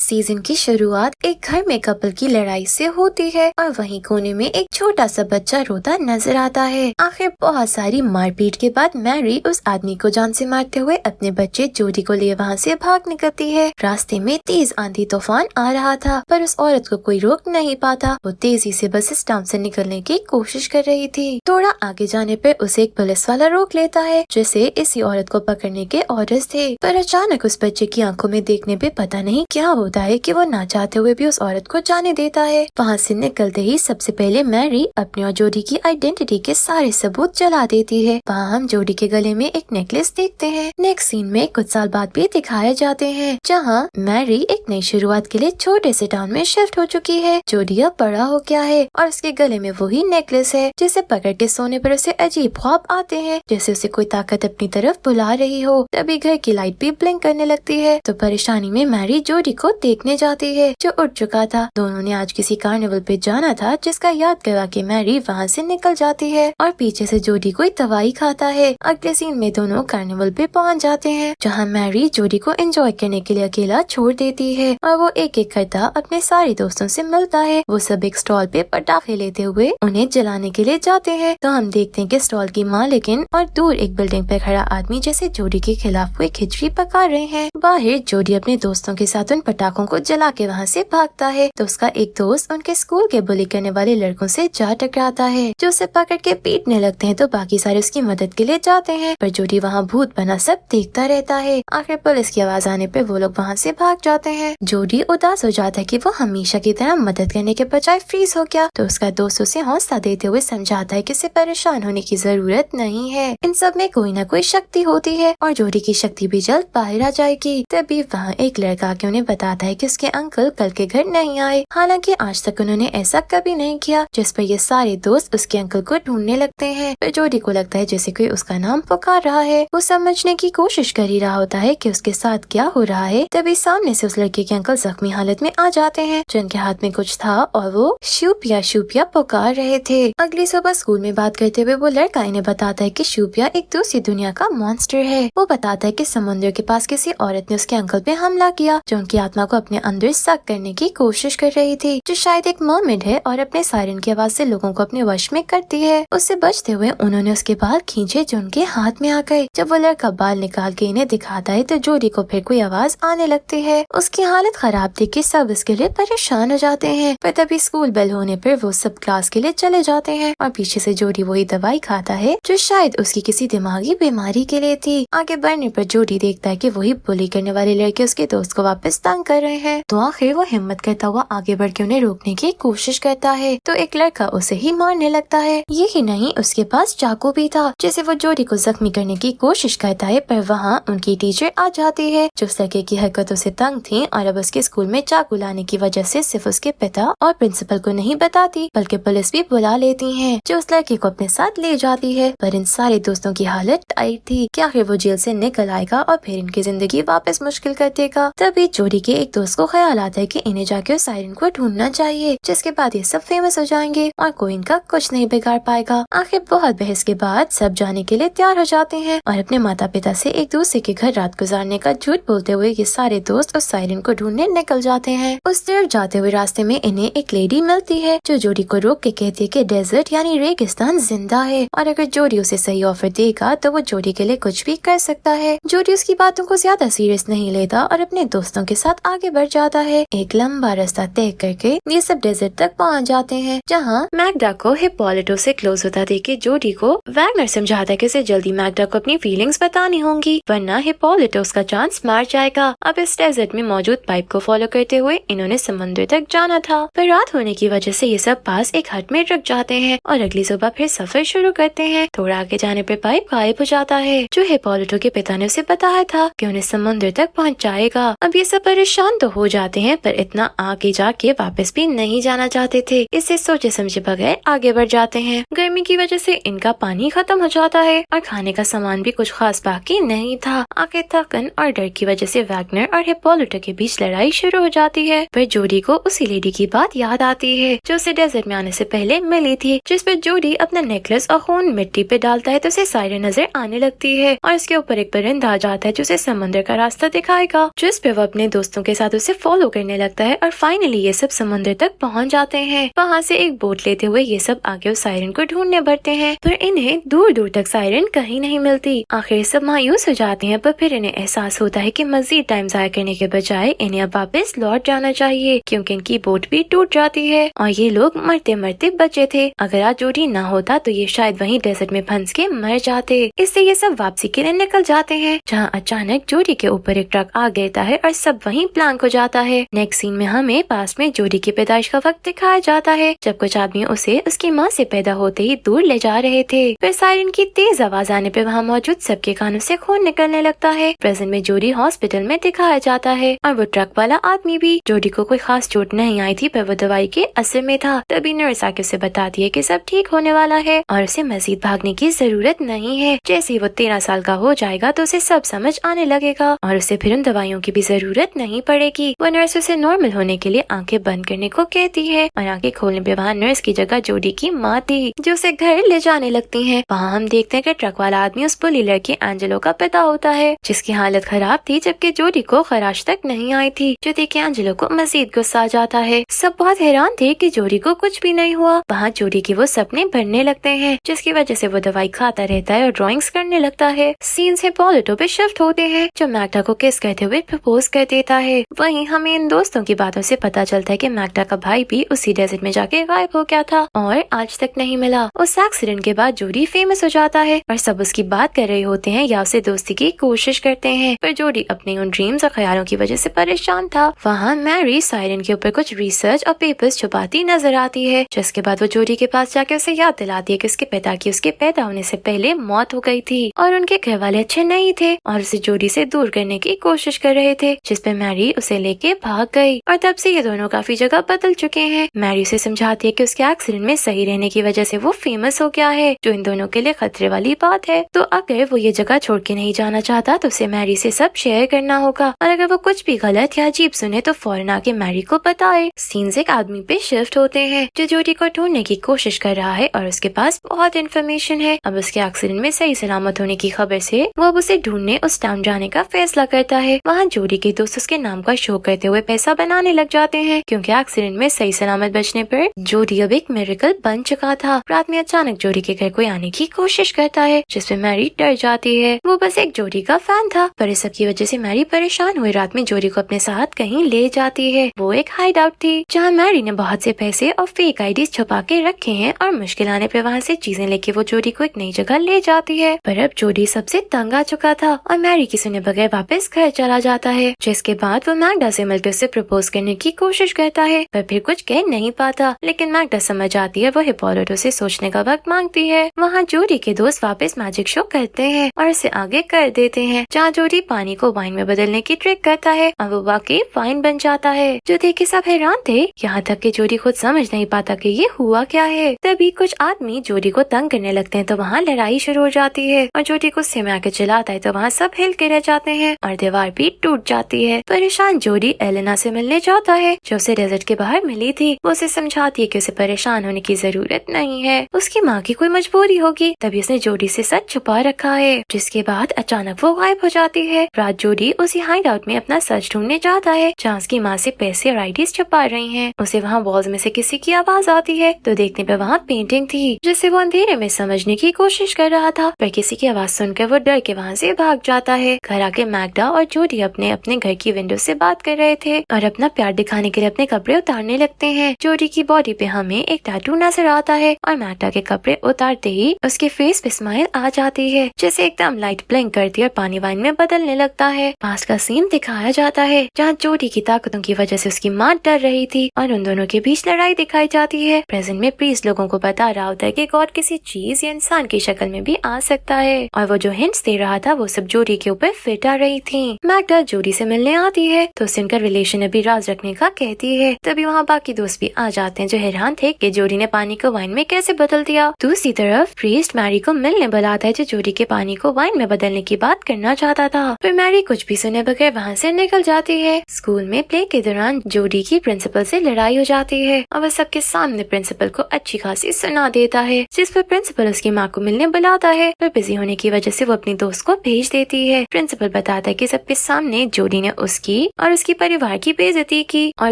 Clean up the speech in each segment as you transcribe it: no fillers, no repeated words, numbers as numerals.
Season की शुरुआत एक घर में कपल की लड़ाई से होती है और वहीं कोने में एक छोटा सा बच्चा रोता नजर आता है। आखिर बहुत सारी मारपीट के बाद मैरी उस आदमी को जान से मारते हुए अपने बच्चे जोडी को लिए वहाँ से भाग निकलती है। रास्ते में तेज आंधी तूफान आ रहा था पर उस औरत को कोई रोक नहीं पाता। वो तेजी से बस स्टैंड से निकलने की कोशिश कर रही थी। थोड़ा आगे जाने पर उसे एक पुलिस वाला रोक लेता है जिसे इसी औरत को पकड़ने के ऑर्डर्स थे। पर अचानक उस बच्चे की आंखों में देखने पे पता नहीं क्या होता है कि वो ना चाहते हुए भी उस औरत को जाने देता है। वहाँ से निकलते ही सबसे पहले मैरी अपने और जोडी की आइडेंटिटी के सारे सबूत जला देती है। वहाँ हम जोडी के गले में एक नेकलेस देखते हैं। नेक्स्ट सीन में कुछ साल बाद भी दिखाए जाते हैं जहाँ मैरी एक नई शुरुआत के लिए छोटे से टाउन में शिफ्ट हो चुकी है। जोडी अब बड़ा हो गया है और उसके गले में वही नेकलेस है जिसे पकड़ के सोने पर उसे अजीब ख्वाब आते हैं जैसे उसे कोई ताकत अपनी तरफ बुला रही हो। तभी घर की लाइट भी ब्लिंक करने लगती है तो परेशानी में मैरी जोडी को देखने जाती है जो उठ चुका था। दोनों ने आज किसी कार्निवल पे जाना था जिसका याद करवा के मैरी वहाँ से निकल जाती है और पीछे से जोडी कोई दवाई खाता है। अगले सीन में दोनों कार्निवल पे पहुँच जाते हैं जहाँ मैरी जोडी को एंजॉय करने के लिए अकेला छोड़ देती है और वो एक एक करता अपने सारे दोस्तों से मिलता है। वो सब एक स्टॉल पे पटाखे लेते हुए उन्हें जलाने के लिए जाते हैं तो हम देखते हैं कि स्टॉल की मालिकिन और दूर एक बिल्डिंग पे खड़ा आदमी जैसे जोडी के खिलाफ कोई खिचड़ी पका रहे हैं। बाहर जोडी अपने दोस्तों के साथ उन पटाखों को जला के वहाँ से भागता है तो उसका एक दोस्त उनके स्कूल के बुली करने वाले लड़कों से जा टकराता है जो उसे पकड़ के पीटने लगते हैं तो बाकी सारे उसकी मदद के लिए जाते हैं पर जोडी वहाँ भूत बना सब देखता रहता है। आखिर पुलिस की आवाज आने पे वो लोग वहाँ से भाग जाते हैं। जोडी उदास हो जाता है कि वो हमेशा की तरह मदद करने के बजाय फ्रीज हो गया तो उसका दोस्त उसे हौसला देते हुए समझाता है कि उसे परेशान होने की जरूरत नहीं है। इन सब में कोई न कोई शक्ति होती है और जोडी की शक्ति भी जल्द बाहर आ जाएगी। तभी वहाँ एक लड़का आके उन्हें बताता है कि उसके अंकल कल के घर नहीं आए। हालांकि आज तक उन्होंने ऐसा कभी नहीं किया जिस पर ये सारे दोस्त उसके अंकल को ढूंढने लगते हैं। पर जोडी को लगता है जैसे कोई उसका नाम पुकार रहा है। वो समझने की कोशिश कर ही रहा होता है कि उसके साथ क्या हो रहा है। तभी सामने से उस लड़के के अंकल जख्मी हालत में आ जाते हैं जिनके हाथ में कुछ था और वो शूपिया शूपिया पुकार रहे थे। अगली सुबह स्कूल में बात करते हुए वो लड़का इन्हें बताता है कि शूपिया एक दूसरी दुनिया का मॉन्स्टर है। वो बताता है कि समुद्र के पास किसी औरत ने उसके अंकल पे हमला किया जो उनकी आत्मा को अपने अंदर सक करने की कोशिश कर रही थी जो शायद एक मर्मेड है और अपने सायरन की आवाज से लोगों को अपने वश में करती है। उससे बचते हुए उन्होंने उसके बाल खींचे जो उनके हाथ में आ गए। जब वो लड़का बाल निकाल के इन्हें दिखाता है तो जोडी को फिर कोई आवाज आने लगती है। उसकी हालत खराब देख के सब इसके लिए परेशान हो जाते हैं पर तभी स्कूल बेल होने पर वो सब क्लास के लिए चले जाते हैं और पीछे से जोडी वही दवाई खाता है जो शायद उसकी किसी दिमागी बीमारी के लिए थी। आगे बढ़ने पर जोडी देखता है कि वही बुली करने वाले लड़के उसके दोस्त को वापस तंग कर रहे हैं तो आखिर वो हिम्मत करता हुआ आगे बढ़ के उन्हें रोकने की कोशिश करता है तो एक लड़का उसे ही मारने लगता है। यही नहीं उसके पास चाकू भी था जिसे वो जोडी को जख्मी करने की कोशिश करता है पर वहाँ उनकी टीचर आ जाती है जो उस लड़के की हरकतों से तंग थी और अब उसके स्कूल में चाकू लाने की वजह से सिर्फ उसके पिता और प्रिंसिपल को नहीं बताती बल्कि पुलिस भी बुला लेती है जो उस लड़के को अपने साथ ले जाती है। पर इन सारे दोस्तों की हालत टाइट थी कि आखिर वो जेल से निकल आएगा और फिर इनकी जिंदगी वापस मुश्किल कर देगा। तभी जोडी के एक दोस्त को ख्याल आता है कि इन्हें जाके उस सायरन को ढूंढना चाहिए जिसके बाद ये सब फेमस हो जाएंगे और कोई इनका कुछ नहीं बिगाड़ पाएगा। आखिर बहुत बहस के बाद सब जाने के लिए तैयार हो जाते हैं और अपने माता पिता से एक दूसरे के घर रात गुजारने का झूठ बोलते हुए ये सारे दोस्त उस सायरन को ढूंढने निकल जाते हैं। उस तरफ जाते हुए रास्ते में इन्हें एक लेडी मिलती है जो जोडी को रोक के कहती है कि डेजर्ट यानी रेगिस्तान जिंदा है और अगर जोडी उसे सही ऑफर देगा तो वो जोडी के लिए कुछ भी कर सकता है। जोडी उसकी बातों को ज्यादा सीरियस नहीं लेता और अपने दोस्तों के साथ आगे बढ़ जाता है। एक लंबा रास्ता तय करके ये सब डेजर्ट तक पहुंच जाते हैं जहां मैग्डा को हिप्पोलिटो से क्लोज होता देख के जोडी को वैगनर समझाता है कि उसे जल्दी मैग्डा को अपनी फीलिंग्स बतानी होंगी वरना हिप्पोलिटो उसका चांस मार जाएगा। अब इस डेजर्ट में मौजूद पाइप को फॉलो करते हुए इन्होंने समुद्र तक जाना था पर रात होने की वजह से ये सब पास एक हट में रुक जाते हैं और अगली सुबह फिर सफर शुरू करते हैं। थोड़ा आगे जाने पर पाइप गायब हो जाता है जो हिप्पोलिटो के पिता ने उसे बताया था कि उन्हें समुद्र तक पहुंचाएगा। अब ये सब परेशान तो हो जाते हैं पर इतना आगे जाके वापस भी नहीं जाना चाहते थे इससे सोचे समझे बगैर आगे बढ़ जाते हैं। गर्मी की वजह से इनका पानी खत्म हो जाता है और खाने का सामान भी कुछ खास बाकी नहीं था। आगे थकन और डर की वजह से वैगनर और हिप्पोलिटो के बीच लड़ाई शुरू हो जाती है पर जोडी को उसी लेडी की बात याद आती है जो उसे डेजर्ट में आने से पहले मिली थी जिस पर जोडी अपना नेकलेस और खून मिट्टी पे डालता है तो उसे सायरन नजर आने लगती है और इसके ऊपर एक परिंदा आ जाता है जो उसे समुद्र का रास्ता दिखाएगा जिस पे वो अपने दोस्तों के साथ उसे फॉलो करने लगता है और फाइनली ये सब समुद्र तक पहुंच जाते हैं। वहाँ से एक बोट लेते हुए ये सब आगे उस सायरन को ढूंढने बढ़ते हैं, पर इन्हें दूर दूर तक सायरन कहीं नहीं मिलती। आखिर सब मायूस हो जाते हैं, पर फिर इन्हें एहसास होता है कि मजीद टाइम जाया करने के बजाय इन्हें अब वापस लौट जाना चाहिए, क्योंकि इनकी बोट भी टूट जाती है और ये लोग मरते मरते बचे थे। अगर आज जोडी ना होता तो ये शायद वहीं डेजर्ट में फंस के मर जाते। इससे ये सब वापसी के लिए निकल जाते हैं, जहाँ अचानक जोडी के ऊपर एक ट्रक आ गिरता है और सब वहीं प्लांक हो जाता है। नेक्स्ट सीन में हमें पास में जोडी की पैदाइश का वक्त दिखाया जाता है, जब कुछ आदमी उसे उसकी माँ से पैदा होते ही दूर ले जा रहे थे। फिर सायरन की तेज आवाज आने पर वहाँ मौजूद सबके कानों से खून निकलने लगता है। प्रेजेंट में जोडी हॉस्पिटल में दिखाया जाता है और वो ट्रक वाला आदमी भी। जोडी को कोई खास चोट नहीं आई थी, पर वो दवाई के असर में था। तभी नर्स आके उसे बताती है कि सब ठीक होने वाला है और उसे मजीद भागने की जरूरत नहीं है। जैसे ही वो 13 साल का हो जाएगा तो उसे सब समझ आने लगेगा और उसे फिर उन दवाइयों की भी जरूरत नहीं पड़ेगी। वो नर्स उसे नॉर्मल होने के लिए आंखें बंद करने को कहती है और आंखें खोलने पे वहाँ नर्स की जगह जोडी की माँ थी, जो उसे घर ले जाने लगती है। वहाँ हम देखते हैं कि ट्रक वाला आदमी उस बुली लड़की एंजेलो का पिता होता है, जिसकी हालत खराब थी, जबकि जोडी को खराश तक नहीं आई थी, जो देख के एंजेलो को मजीद गुस्सा आ जाता है। सब बहुत हैरान थे कि जोडी को कुछ भी नहीं हुआ। वहाँ जोडी के वो सपने बनने लगते हैं, जिसकी वजह से वो दवाई खाता रहता है और ड्राइंग्स करने लगता है। सीन से पॉलिटो पे शिफ्ट होते हैं, जो मैग्डा को किस करते हुए प्रपोज कर देता है। वहीं हमें इन दोस्तों की बातों से पता चलता है कि मैग्डा का भाई भी उसी डेजर्ट में जाके गायब हो गया था और आज तक नहीं मिला। उस एक्सीडेंट के बाद जोडी फेमस हो जाता है और सब उसकी बात कर रहे होते हैं या उसे दोस्ती की कोशिश करते हैं, पर जोडी अपने उन ड्रीम्स और ख्यालों की वजह से परेशान था। वहाँ मैरी सायरन के ऊपर कुछ रिसर्च और पेपर्स छुपाती नजर आती है, जिसके बाद वो जोडी के पास जाके उसे याद दिलाती है कि उसके पिता की उसके पैदा होने से पहले मौत हो गई थी और उनके घर वाले अच्छे नहीं थे और उसे जोडी से दूर करने की कोशिश कर रहे थे, जिसपे मैरी उसे लेके भाग गई। और तब से ये दोनों काफी जगह बदल चुके हैं। मैरी उसे समझाती है कि उसके एक्सीडेंट में सही रहने की वजह से वो फेमस हो गया है, जो इन दोनों के लिए खतरे वाली बात है। तो अगर वो ये जगह छोड़ के नहीं जाना चाहता तो उसे मैरी से सब शेयर करना होगा, और अगर वो कुछ भी गलत या अजीब सुने तो फौरन आके मैरी को बताए। सीन्स एक आदमी पे शिफ्ट होते हैं, जो जोडी को ढूंढने की कोशिश कर रहा है और उसके पास बहुत इन्फॉर्मेशन है। अब उसके एक्सीडेंट में सही सलामत होने की खबर से वो अब उसे ढूंढने उस टाउन जाने का फैसला करता है। वहाँ जोडी के दोस्त उसके नाम का शो करते हुए पैसा बनाने लग जाते हैं, क्योंकि एक्सीडेंट में सही सलामत बचने पर जोडी अब एक मिरेकल बन चुका था। रात में अचानक जोडी के घर कोई आने की कोशिश करता है, जिसपे मैरी डर जाती है। वो बस एक जोडी का फैन था, पर इस सब की वजह से मैरी परेशान हुई रात में जोडी को अपने साथ कहीं ले जाती है। वो एक हाइड आउट थी, जहाँ मैरी ने बहुत से पैसे और फेक आईडीज छुपा के रखे हैं और मुश्किल आने पे वहाँ से चीजें लेके वो जोडी को एक नई जगह ले जाती है। पर अब जोडी सबसे तंग आ चुका था और मैरी की सुने बगैर वापस घर चला जाता है, जिसके बाद वो मैग्डा से मिलकर उसे प्रपोज करने की कोशिश करता है, पर फिर कुछ कह नहीं पाता। लेकिन मैग्डा समझ आती है, वो हिप्पोलिटो से सोचने का वक्त मांगती है। वहाँ जोडी के दोस्त वापस मैजिक शो करते हैं और इसे आगे कर देते हैं, जहाँ जोडी पानी को वाइन में बदलने की ट्रिक करता है और वो वाकई वाइन बन जाता है, जो देख के सब हैरान थे, यहाँ तक कि जोडी खुद समझ नहीं पाता कि ये हुआ क्या है। तभी कुछ आदमी जोडी को तंग करने लगते हैं, तो वहाँ लड़ाई शुरू हो जाती है और जोडी गुस्से में आके चिल्लाता है, तो वहाँ सब हिल के रह जाते हैं और दीवार भी टूट जाती है। परेशान जोडी एलेना से मिलने जाता है, जो उसे डेजर्ट के बाहर मिली थी। वो उसे समझाती है कि उसे परेशान होने की जरूरत नहीं है, उसकी माँ की कोई मजबूरी होगी, तभी उसने जोडी से सच छुपा रखा है। जिसके बाद अचानक वो गायब हो जाती है। रात जोडी उसी हाइड आउट में अपना सच ढूंढने जाता है, जहाँ उसकी माँ से पैसे और आईडीज छुपा रही हैं। उसे वहाँ वॉल्स में से किसी की आवाज आती है, तो देखने पे वहाँ पेंटिंग थी, जिसे वो अंधेरे में समझने की कोशिश कर रहा था, पर किसी की आवाज सुनकर वो डर के वहाँ से भाग जाता है। घर आके मैग्डा और जोडी अपने अपने घर की विंडो से बात कर रहे थे और अपना प्यार दिखाने के लिए अपने कपड़े उतारने लगते हैं। जोडी की बॉडी पे हमें एक टैटू नजर आता है और मैग्डा के कपड़े उतारते ही उसके फेस पे स्माइल आ जाती है, जैसे एकदम लाइट ब्लिंक करती है और पानी वाइन में बदलने लगता है। पास का सीन दिखाया जाता है, जहाँ जोडी की ताकतों की वजह से उसकी माँ डर रही थी और उन दोनों के बीच लड़ाई दिखाई जाती है। प्रेजेंट में प्रीस्ट लोगों को बता रहा होता है कि गॉड किसी चीज या इंसान की शक्ल में भी आ सकता है, और वो जो हिंट्स दे रहा था वो सब जोडी के ऊपर फिट आ रही थी। मैग्डा जोडी से मिलने आती है, तो उससे उनका रिलेशन अभी राज रखने का कहती है। तभी वहाँ बाकी दोस्त भी आ जाते हैं, जो हैरान थे कि जोडी ने पानी को वाइन में कैसे बदल दिया। दूसरी तरफ प्रीस्ट मैरी को मिलने बुलाता है, जो जोडी के पानी को वाइन में बदलने की बात करना चाहता था। फिर मैरी कुछ भी सुने बगैर वहाँ से निकल जाती है। स्कूल में प्ले के दौरान जोडी की प्रिंसिपल से लड़ाई हो जाती है और वह सबके सामने प्रिंसिपल को अच्छी खासी सुना देता है, जिस पर प्रिंसिपल उसकी माँ को मिलने बुलाता है, पर बिजी होने की वजह से वो अपनी दोस्त को भेज देती है। प्रिंसिपल बताता है कि सबके सामने जोडी ने उसकी और उसकी परिवार की बेइज्जती की और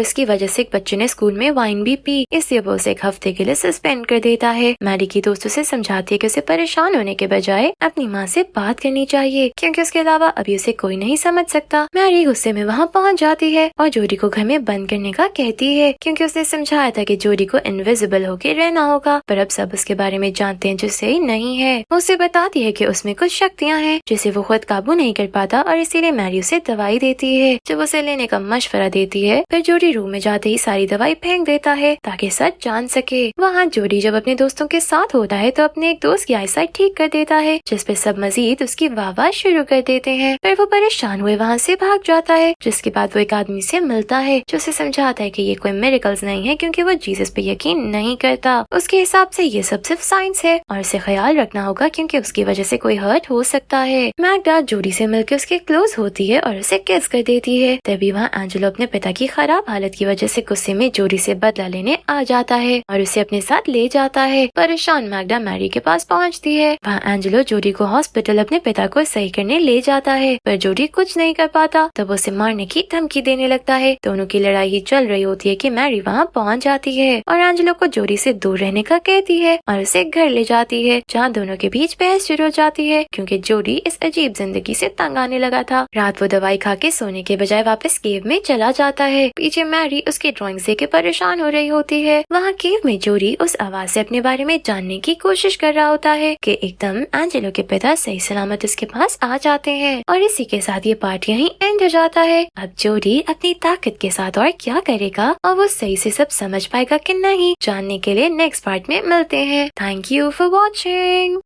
इसकी वजह से एक बच्चे ने स्कूल में वाइन भी पी, इसलिए वो उसे 1 हफ्ते के लिए सस्पेंड कर देता है। मैरी की दोस्तों से समझाती है कि उसे परेशान होने के बजाय अपनी माँ से बात करनी चाहिए क्योंकि उसके अलावा अभी उसे कोई नहीं समझ सकता। मैरी गुस्से में वहाँ पहुँच जाती है और जोडी को घर में बंद करने का कहती है क्योंकि उसने समझाया था कि जोडी को इनविजिबल होके रहना होगा, पर अब सब उसके बारे में जानते हैं जो सही नहीं है। वो उसे बताती है कि उसमें कुछ शक्तियाँ हैं जिसे वो खुद काबू नहीं कर पाता और इसीलिए मैरी उसे दवाई देती है। जब उसे लेने का मशवरा देती है फिर जोडी रूम में जाते ही सारी दवाई फेंक देता है ताकि सच जान सके। वहाँ जोडी जब अपने दोस्तों के साथ होता है तो अपने एक दोस्त की आईसाइट ठीक कर देता है, जिस पे सब मजीद उसकी वाह शुरू कर देते हैं। फिर वो परेशान हुए वहाँ से भाग जाता है, जिसके बाद वो एक आदमी से मिलता है जो उसे समझाता है कि ये कोई मिरेकल्स नहीं है क्योंकि वो जीसस पे यकीन नहीं करता। उसके हिसाब से ये सब सिर्फ साइंस है और इसे ख्याल रखना होगा क्योंकि उसकी वजह से कोई हर्ट हो सकता है। मैग्डा जोडी से मिलकर उसके क्लोज होती है और उसे किस कर देती है। तभी वहाँ एंजेलो अपने पिता की खराब हालत की वजह से गुस्से में जोडी से बदला लेने आ जाता है और उसे अपने साथ ले जाता है। परेशान मैग्डा मैरी के पास पहुँचती है। वहाँ एंजेलो जोडी को हॉस्पिटल अपने पिता को सही करने ले जाता है, पर जोडी कुछ नहीं कर पाता। तब उसे मारने की धमकी देने लगता है। दोनों की लड़ाई ही चल रही होती है कि मैरी वहाँ पहुँच जाती है और एंजेलो को जोडी से दूर रहने का कहती है और उसे घर ले जाती है, जहाँ दोनों के बीच बहस शुरू हो जाती है क्योंकि जोडी इस अजीब जिंदगी से तंग आने लगा था। रात वो दवाई खा के सोने के बजाय वापस केव में चला जाता है। पीछे मैरी उसकी ड्राइंग से के परेशान हो रही होती है। वहाँ केव में जोडी उस आवाज से अपने बारे में जानने की कोशिश कर रहा होता है कि एकदम एंजेलो के पिता सही सलामत उसके पास आ जाते हैं और इसी के साथ ये पार्ट यहीं एंड हो जाता है। अब जोडी अपनी ताकत के साथ और क्या करेगा और वो सही से सब समझ पाएगा कि नहीं, जानने के लिए नेक्स्ट पार्ट में मिलते हैं। Thank you for watching.